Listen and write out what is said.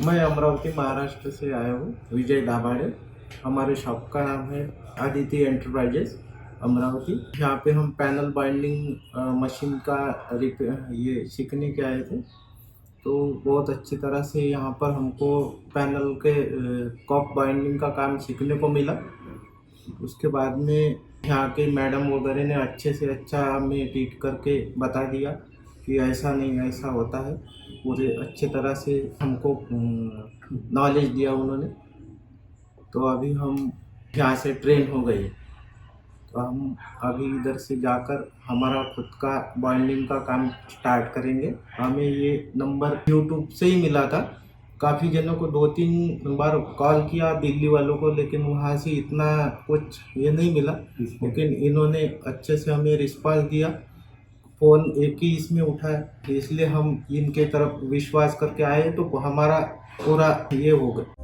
मैं अमरावती महाराष्ट्र से आया हूँ, विजय दाभाडे। हमारे शॉप का नाम है आदिति एंटरप्राइजेस अमरावती। यहाँ पे हम पैनल बाइंडिंग मशीन का ये सीखने के आए थे। तो बहुत अच्छी तरह से यहाँ पर हमको पैनल के कॉक बाइंडिंग का काम सीखने को मिला। उसके बाद में यहाँ के मैडम वगैरह ने अच्छे से अच्छा हमें टीच करके बता दिया कि ऐसा नहीं ऐसा होता है। पूरे अच्छे तरह से हमको नॉलेज दिया उन्होंने। तो अभी हम यहाँ से ट्रेन हो गए। तो हम अभी इधर से जाकर हमारा खुद का बाइंडिंग का काम स्टार्ट करेंगे। हमें ये नंबर यूट्यूब से ही मिला था। काफ़ी जनों को 2-3 बार कॉल किया दिल्ली वालों को, लेकिन वहाँ से इतना कुछ ये नहीं मिला। लेकिन इन्होंने अच्छे से हमें रिस्पॉन्स दिया। फ़ोन एक ही इसमें उठाया, इसलिए हम इनके तरफ विश्वास करके आए। तो हमारा पूरा ये हो गया।